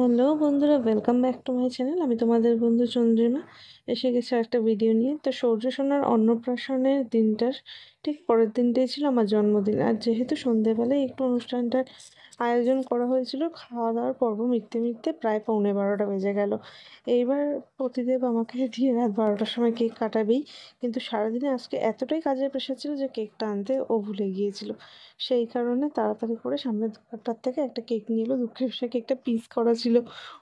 Hello বন্ধুরা, welcome back to my channel. আমি তোমাদের বন্ধু চন্দ্রিমা এসে গেছে একটা ভিডিও নিয়ে। তো সূর্য সোনার অন্নপ্রাশনের দিনটার ঠিক পরের দিনটাই ছিল আমার জন্মদিন। আর যেহেতু সন্ধেবেলায় একটু অনুষ্ঠানটার আয়োজন করা হয়েছিল, খাওয়া দাওয়ার পর্ব মিটতে মিটতে প্রায় 11:15 বেজে গেল। এইবার পতিদেব আমাকে দিয়ে রাত 12টার সময় কেক কাটাবেই, কিন্তু সারাদিনে আজকে এতটাই কাজের প্রেশার ছিল যে কেকটা আনতে ও ভুলে গিয়েছিল। সেই কারণে তাড়াতাড়ি করে সামনের দোকানটার থেকে একটা কেক নিয়ে এলো। দুঃখের বিষয় কেকটা পিস করা ছিল।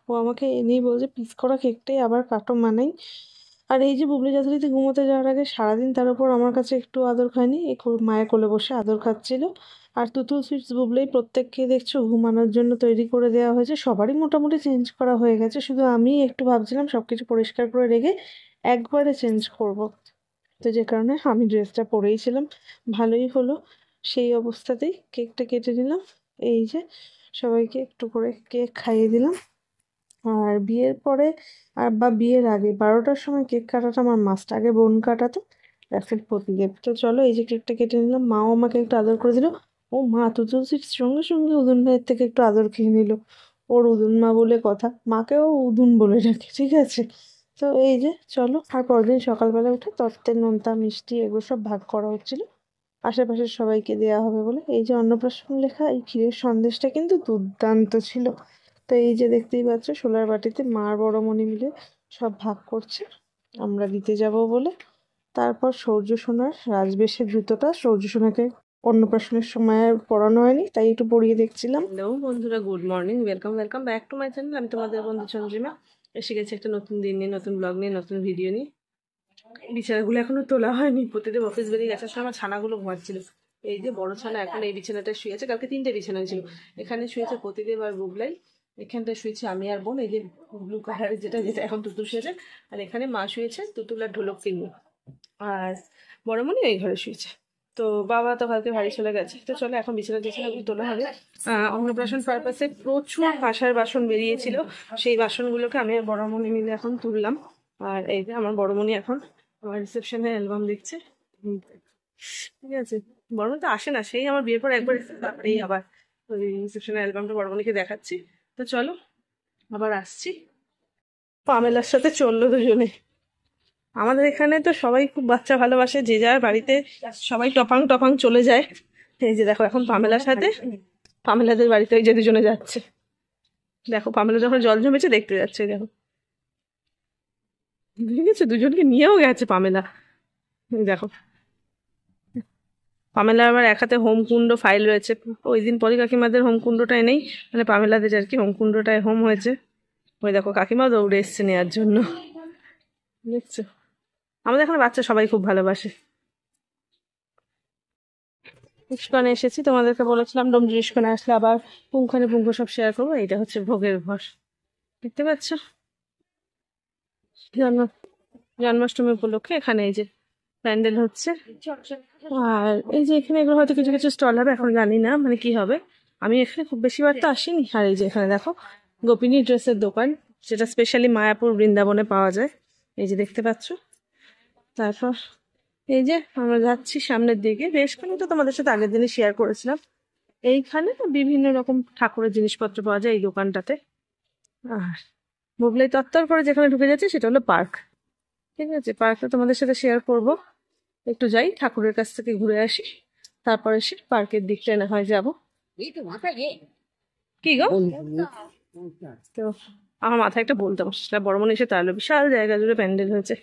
ও আমাকে এনেই বলছে পিস করা কেকটাই আবার কাটো মানাই। আর এই যে বুবলি যথারীতি ঘুমোতে যাওয়ার আগে সারাদিন তার উপর আমার কাছে একটু আদর খায়নি, এই মায়ের কোলে বসে আদর খাচ্ছিল। আর তুতুল সুইটস বুবলি প্রত্যেককে দেখছো ঘুমানোর জন্য তৈরি করে দেওয়া হয়েছে। সবারই মোটামুটি চেঞ্জ করা হয়ে গেছে, শুধু আমি একটু ভাবছিলাম সব কিছু পরিষ্কার করে রেখে একবারে চেঞ্জ করব। তো যে কারণে আমি ড্রেসটা পরেই ছিলাম, ভালোই হলো। সেই অবস্থাতেই কেকটা কেটে নিলাম। এই যে সবাইকে একটু করে কেক খাইয়ে দিলাম। আর বিয়ের পরে বা বিয়ের আগে 12টার সময় কেক কাটাটা আমার মাস্ট। আগে বোন কাটাতো, এখন প্রতিদেব। তো চলো এই যে কেকটা কেটে নিলাম, মাও আমাকে একটু আদর করে দিল। ও মা তুতুলসির সঙ্গে সঙ্গে উদুন ভাইয়ের থেকে একটু আদর খেয়ে নিল। ওর উদুন মা বলে কথা, মাকেও উদুন বলে ডাকে, ঠিক আছে। তো এই যে চলো, আর পরদিন সকালবেলা উঠে তত্ত্বের নোনতা মিষ্টি এগুলো সব ভাগ করা হচ্ছিল আশেপাশের সবাইকে দেওয়া হবে বলে। এই যে অন্নপ্রাশন লেখা এই ক্ষীরের সন্দেশটা কিন্তু দুর্দান্ত ছিল। তো এই যে দেখতেই পাচ্ছ শোলার বাটিতে মা আর বড়মণি মিলে সব ভাগ করছে আমরা দিতে যাব বলে। তারপর সূর্য সোনার রাজবেশের জুতোটা সূর্য সোনাকে অন্নপ্রাশনের সময় আর পরানো হয়নি, তাই একটু পরিয়ে দেখছিলাম। হ্যালো বন্ধুরা, good morning, welcome back to my channel. আমি তোমাদের বন্ধু চন্দ্রিমা এসে গেছি একটা নতুন দিন নিয়ে, নতুন ব্লগ নিয়ে, নতুন ভিডিও নিয়ে। বিছানাগুলো এখনো তোলা হয়নি, প্রতিদিন অফিস বেরিয়ে গেছে সময় আমার ছানাগুলো ঘুমাচ্ছিল। এই যে বড় ছানা এখন এই বিছানাটা শুয়েছে, কালকে 3টে বিছানা ছিল। এখানে শুয়েছে প্রতিদেব আর বুবলাই, এখানটা শুয়েছে আমি আর বোন, এই যে ব্লু কালারের যেটা যেটা এখন তুতুল শুয়েছে। আর এখানে মা শুয়েছে তুতুল আর ঢোলক কিনবো। আর বড়মণি এই ঘরে শুয়েছে। তো বাবা তো কালকে বাড়ি চলে গেছে। তো চলো এখন বিছানাগুলো তোলা হবে। অন্নপ্রাশন পারপাসে প্রচুর কাঁসার বাসন বেরিয়েছিল, সেই বাসনগুলোকে আমি আর বড়মণি মিলে এখন তুললাম। আর এই যে আমার বড়মণি এখন আমার রিসেপশনের অ্যালবাম দেখছে, ঠিক আছে। বড়মণি তো আসে না, সেই আমার বিয়ের পর একবার এসে তারপরেই আবার ওই রিসেপশনের অ্যালবামটা বড়মণিকে দেখাচ্ছি। তো চলো আবার আসছি। পামেলার সাথে চললো দুজনে। আমাদের এখানে তো সবাই খুব বাচ্চা ভালোবাসে, যে যার বাড়িতে সবাই টপাং টপাং চলে যায়। এই যে দেখো এখন পামেলার সাথে পামেলাদের বাড়িতে ওই যে দুজনে যাচ্ছে। দেখো পামেলা যখন জল জমেছে দেখতে যাচ্ছে, দেখো ঠিক আছে, দুজনকে নিয়েও গেছে পামেলা। দেখো পামেলা আবার এক হাতে হোমকুণ্ড ফাইল রয়েছে। ওই দিন পরি কাকিমাদের হোমকুণ্ডটাই নেই, মানে পামেলাদের আর কি হোমকুণ্ডটায় হোম হয়েছে। ওই দেখো কাকিমা দৌড়ে এসছে নেওয়ার জন্য, দেখছো। আমাদের এখানে বাচ্চা সবাই খুব ভালোবাসে। ইস্কনে এসেছি, তোমাদেরকে বলেছিলাম ডোমজুর ইস্কনে আসলে আবার পুঙ্খানুপুঙ্খ সব শেয়ার করবো। এটা হচ্ছে ভোগের ঘর, দেখতে পাচ্ছ। জন্মাষ্টমী উপলক্ষে এখানে এই যে প্যান্ডেল হচ্ছে। আর এই যে এখানে এগুলো হয়তো কিছু কিছু স্টল হবে, এখন জানি না মানে কি হবে। আমি এখানে খুব বেশিবার তো আসিনি। আর এই যে এখানে দেখো গোপিনী ড্রেসের দোকান, যেটা স্পেশালি মায়াপুর বৃন্দাবনে পাওয়া যায়, এই যে দেখতে পাচ্ছ। তারপর এই যে আমরা যাচ্ছি সামনের দিকে। বেশখানি তো তোমাদের সাথে আগের দিনে শেয়ার করেছিলাম। এইখানে তো বিভিন্ন রকম ঠাকুরের জিনিসপত্র পাওয়া যায় এই দোকানটাতে। আর বুবলাই তত্তর করে যেখানে ঢুকে যাচ্ছে সেটা হলো পার্ক, ঠিক আছে। পার্কটা তোমাদের সাথে শেয়ার করব। একটু যাই ঠাকুরের কাছ থেকে ঘুরে আসি, তারপর এসে পার্কের দিকটা না হয় যাবো। কি গো, তো আমার মাথায় একটা বলতাম সেটা বড় মনে এসে তাহলে বিশাল জায়গা জুড়ে প্যান্ডেল হয়েছে।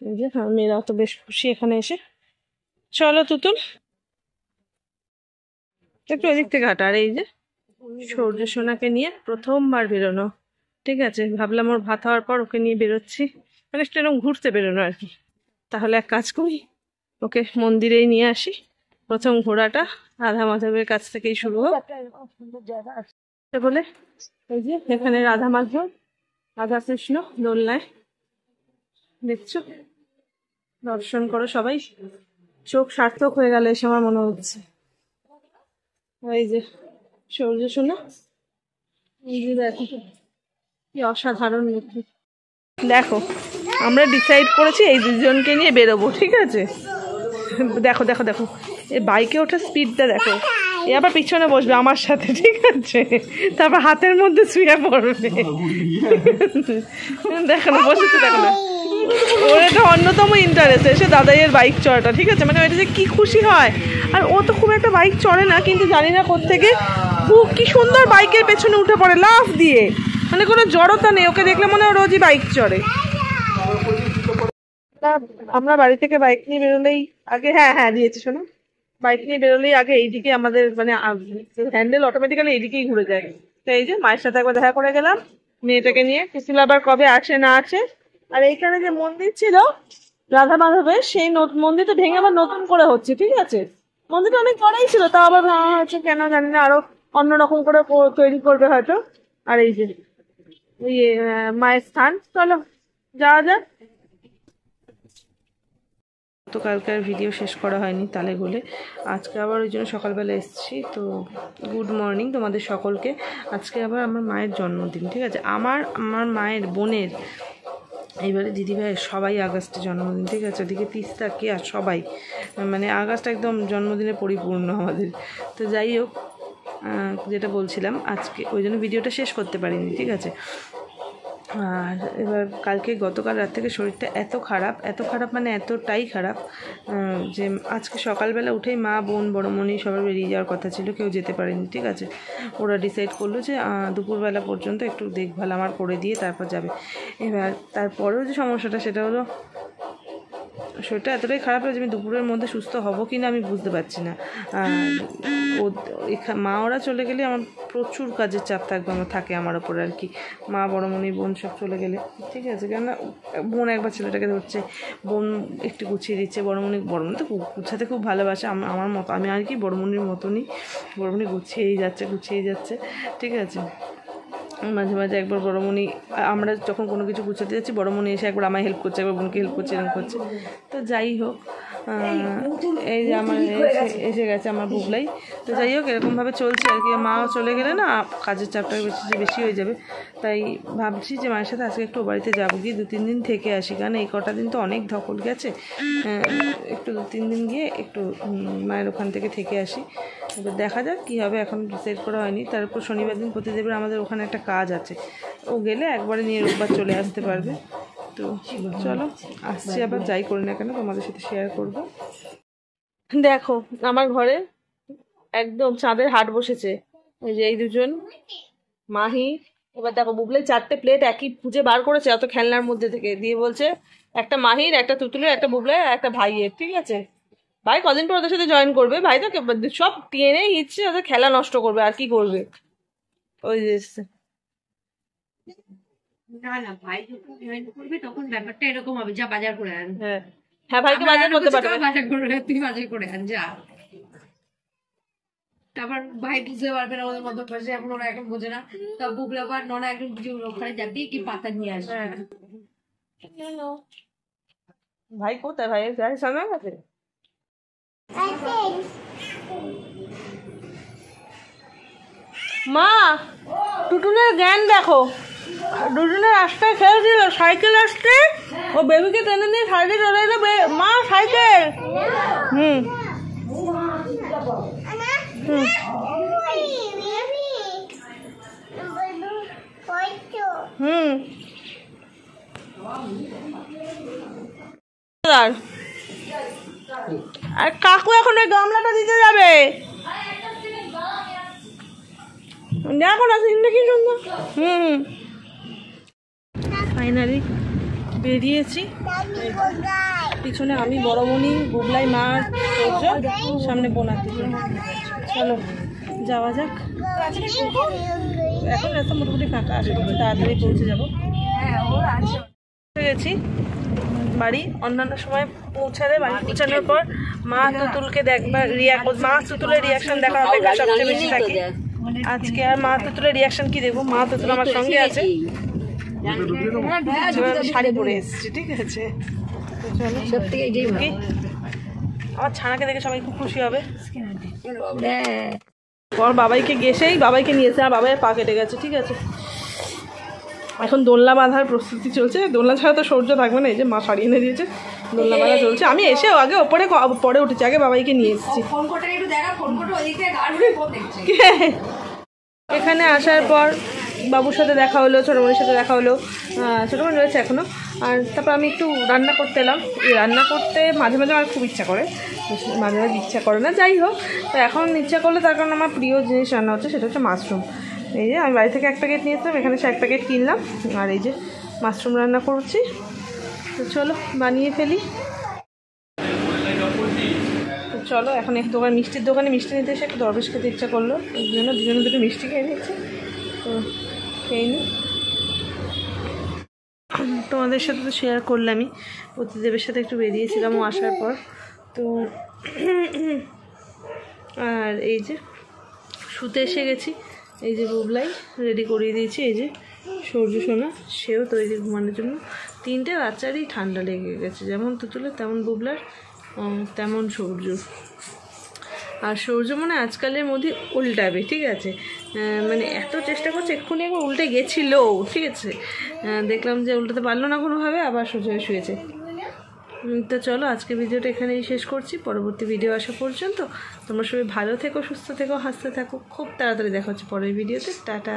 এই যে মেয়েরা তো বেশ খুশি এখানে এসে। চলো তুতুল একটু এদিক থেকে হাঁটা। আর এই যে সূর্য সোনাকে নিয়ে প্রথমবার বেরোনো, ঠিক আছে। ভাবলাম ওর ভাত হওয়ার পর ওকে নিয়ে বেরোচ্ছি, মানে একটু এরকম ঘুরতে বেরোনো আর কি। তাহলে এক কাজ করি, ওকে মন্দিরেই নিয়ে আসি। প্রথম ঘোরাটা রাধা মাধবের কাছ থেকেই শুরু হোক বলে। এই যে এখানে রাধা মাধব রাধা কৃষ্ণ দোলনায়, দেখছো। দর্শন করো সবাই, চোখ সার্থক হয়ে গেল এসে আমার মনে হচ্ছে। এই যে সূর্য সোনা, এই যে দেখো কি অসাধারণ মূর্তি। দেখো আমরা ডিসাইড করেছি এই দুজনকে নিয়ে বেরোবো, ঠিক আছে। দেখো দেখো দেখো এই বাইকে ওঠার স্পিডটা দেখো, এ আবার পিছনে বসবে আমার সাথে, ঠিক আছে, তারপর হাতের মধ্যে শুয়ে পড়বে। দেখো না বসেছে, দেখো না, ওর এটা অন্যতম ইন্টারেস্ট এসে দাদাইয়ের বাইক চড়াটা, ঠিক আছে, মানে এটা যে কি খুশি হয়। আর ও তো খুব একটা বাইক চড়ে না, কিন্তু জানি না কোত্থেকে খুব কি সুন্দর বাইকের পেছনে উঠে পড়ে লাফ দিয়ে, মানে কোনো জড়তা নেই, ওকে দেখলে মনে হয় রোজই বাইক চড়ে। আমরা বাড়ি থেকে বাইক নিয়ে বেরোলেই আগে, হ্যাঁ দিয়েছি শোনো, বাইক নিয়ে বেরোলেই আগে এইদিকে আমাদের মানে হ্যান্ডেল অটোমেটিক্যালি এইদিকেই ঘুরে যায়। তো এই যে মায়ের সাথে একবার দেখা করে গেলাম মেয়েটাকে নিয়ে, কুশিল আবার কবে আসে না আসে। আর এইখানে যে মন্দির ছিল রাধা মাধবের, সেই মন্দিরটা ভেঙে আবার নতুন করে হচ্ছে, ঠিক আছে, মন্দিরটা অনেক বড়ই ছিল, তাও আবার ভাঙা হচ্ছে কেন জানি না, আরো অন্যরকম করে তৈরি করবে হয়তো। আর এই যে মায়ের স্থান, চলো যাওয়া যাক। গতকালকার ভিডিও শেষ করা হয়নি তালে গোলে, আজকে আবার ওই জন্য সকালবেলা এসেছি। তো গুড মর্নিং তোমাদের সকলকে। আজকে আবার আমার মায়ের জন্মদিন, ঠিক আছে, আমার মায়ের বোনের, এইবারে দিদিভাইয়ের সবাই আগস্টে জন্মদিন, ঠিক আছে, ওদিকে তিস্তা কে আর সবাই, মানে আগস্ট একদম জন্মদিনে পরিপূর্ণ আমাদের। তো যাই হোক, যেটা বলছিলাম, আজকে ওই জন্য ভিডিওটা শেষ করতে পারিনি, ঠিক আছে। আর এবার গতকাল রাত থেকে শরীরটা এত খারাপ মানে এতটাই খারাপ যে আজকে সকালবেলা উঠেই মা, বোন, বড়মণি সবার বেরিয়ে যাওয়ার কথা ছিল, কেউ যেতে পারেনি, ঠিক আছে। ওরা ডিসাইড করলো যে দুপুরবেলা পর্যন্ত একটু দেখভাল আমার করে দিয়ে তারপর যাবে। এবার তারপরেও যে সমস্যাটা সেটা হলো শরীরটা এতটাই খারাপ হয়েছে, আমি দুপুরের মধ্যে সুস্থ হব কি না আমি বুঝতে পারছি না। মা ওরা চলে গেলে আমার প্রচুর কাজের চাপ থাকে আমার ওপরে আর কি, মা, বড়মণি, বোন সব চলে গেলে, ঠিক আছে, কেননা বোন একবার ছেলেটাকে ধরছে, বোন একটু গুছিয়ে দিচ্ছে, বড়মণি তো গুছাতে খুব ভালোবাসে আমার মতো, আমি আর কি বড়মণির মতনই, বড়মণি গুছিয়েই যাচ্ছে, ঠিক আছে। মাঝে মাঝে একবার বড়মণি, আমরা যখন কোনো কিছু গুছাতে যাচ্ছি বড়মণি এসে একবার আমায় হেল্প করছে, একবার বোনকে হেল্প করছে, এরকম করছে। তো যাই হোক, এই যে আমার এসে গেছে আমার বুবলাই। তো যাই হোক, এরকমভাবে চলছে আর কি। মা চলে গেলে না কাজের চাপটা বেশি হয়ে যাবে, তাই ভাবছি যে মায়ের সাথে আজকে একটু বাড়িতে যাবো, গিয়ে 2-3 দিন থেকে আসি, কারণ এই কটা দিন তো অনেক ধকল গেছে, একটু 2-3 দিন গিয়ে একটু মায়ের ওখান থেকে আসি। এবার দেখা যাক কী হবে, এখন ডিসাইড করা হয়নি। তারপর শনিবার দিন প্রতিদেবের আমাদের ওখানে একটা কাজ আছে, ও গেলে একবারে নিয়ে রোববার চলে আসতে পারবে। তো চলো আসছি, আবার যাই করি না কেন তোমাদের সাথে শেয়ার করব। দেখো আমার ঘরে একদম চাঁদের হাট বসেছে, ওই যে এই দুজন মাহি। এবার দেখো বুবলাই 4টে প্লেট একই খুঁজে বার করেছে অত খেলনার মধ্যে থেকে, দিয়ে বলছে একটা মাহির, একটা তুতুলের, একটা বুবলাই আর একটা ভাইয়ের, ঠিক আছে। ভাই কদিন পর ওদের সাথে জয়েন করবে, ভাই তো সব টেনে হিচ্ছে ওদের খেলা নষ্ট করবে, আর কি করবে। ওই যে না ভাই যখন জয়েন করবে তখন ব্যাপারটা এরকম হবে, যা বাজার করে আন। হ্যাঁ ভাইকে বাজার করতে পারবে, বাজার করে তুই বাজার করে আন যা। তারপর ভাই বুঝতে পারবে না ওদের মতো পাশে, এখন ওরা এখন বোঝে না। তা বুবলা আবার ননা একদম ওখানে যাবি কি পাতা নিয়ে আসবে। ভাই কোথায়, ভাইয়ের গাড়ি সামনে গেছে। মা টুটুনের জ্ঞান দেখো, টুটুনের রাস্তায় খেলছিল, সাইকেল আসছে, ও বেবিকে টেনে নিয়ে সাইডে চলে এলো, মা সাইকেল। আর কাকু এখন ওই গামলাটা দিতে যাবে, দেখো না সিনটা কি সুন্দর। ফাইনালি বেরিয়েছি, পিছনে আমি, বড়মণি, বুবলাই, মা, সামনে বোনার দিকে। চলো যাওয়া যাক, এখন রাস্তা মোটামুটি ফাঁকা, আসে তাড়াতাড়ি পৌঁছে যাবো। গেছি বাড়ি, অন্যান্য সময় পৌঁছালে বাড়ি পৌঁছানোর পর মা তুতুলকে দেখবার মা তুতুলের রিয়াকশন দেখার অপেক্ষা সবচেয়ে বেশি থাকে। আজকে আর মা তুতুলের রিয়াকশন কি দেখবো, মা তুতুল আমার সঙ্গে আছে, শাড়ি পরে এসেছি, ঠিক আছে। আমার ছানাকে দেখে সবাই খুব খুশি হবে। পর বাবাইকে গেছেই বাবাইকে নিয়েছে, আর বাবাই পা কেটে গেছে, ঠিক আছে। এখন দোলনা বাঁধার প্রস্তুতি চলছে। দোলনা ছাড়া তো সৌর্য থাকবে না, এই যে মা শাড়ি এনে দিয়েছে, দোলনা বাঁধা চলছে। আমি এসেও আগে পরে উঠেছি, আগে বাবাইকে নিয়ে এসেছি। এখানে আসার পর বাবুর সাথে দেখা হলো, ছোটো বোনের সাথে দেখা হলো, ছোটো বোন রয়েছে এখনও। আর তারপর আমি একটু রান্না করতে এলাম। এই রান্না করতে মাঝে মাঝে আমার খুব ইচ্ছা করে, মাঝে মাঝে ইচ্ছা করে না, যাই হোক। তো এখন ইচ্ছা করলে তার কারণ আমার প্রিয় জিনিস রান্না হচ্ছে, সেটা হচ্ছে মাশরুম। এই যে আমি বাড়ি থেকে 1 প্যাকেট নিয়ে এসলাম, এখানে 1 প্যাকেট কিনলাম। আর এই যে মাশরুম রান্না করছি। তো চলো বানিয়ে ফেলি। তো চলো এখন একটু মিষ্টির দোকানে মিষ্টি নিতে এসে একটু দরবেশ খেতে ইচ্ছা করলো, ওই জন্য দুজনে দুটো মিষ্টি খেয়ে নিচ্ছি। তো খেয়ে নিই। তোমাদের সাথে তো শেয়ার করলামই, প্রতিদেবের সাথে একটু বেরিয়েছিলাম ও আসার পর। তো আর এই যে শুতে এসে গেছি। এই যে বুবলাই রেডি করিয়ে দিয়েছি, এই যে সূর্য সোনা সেও তৈরি ঘুমানোর জন্য। 3টে বাচ্চারই ঠান্ডা লেগে গেছে, যেমন তুতুলের তেমন বুবলার তেমন সূর্য। আর সূর্য মানে আজকালের মধ্যে উল্টাবে, ঠিক আছে, মানে এত চেষ্টা করছে, এক্ষুনি একবার উল্টে গেছিলো, ঠিক আছে, দেখলাম যে উল্টাতে পারলো না কোনোভাবে, আবার সোজা হয়ে শুয়েছে। তো চলো আজকে ভিডিওটা এখানেই শেষ করছি। পরবর্তী ভিডিও আসা পর্যন্ত তোমরা সবাই ভালো থেকো, সুস্থ থেকো, হাসতে থাকো। খুব তাড়াতাড়ি দেখা হচ্ছে পরের ভিডিওতে। টাটা।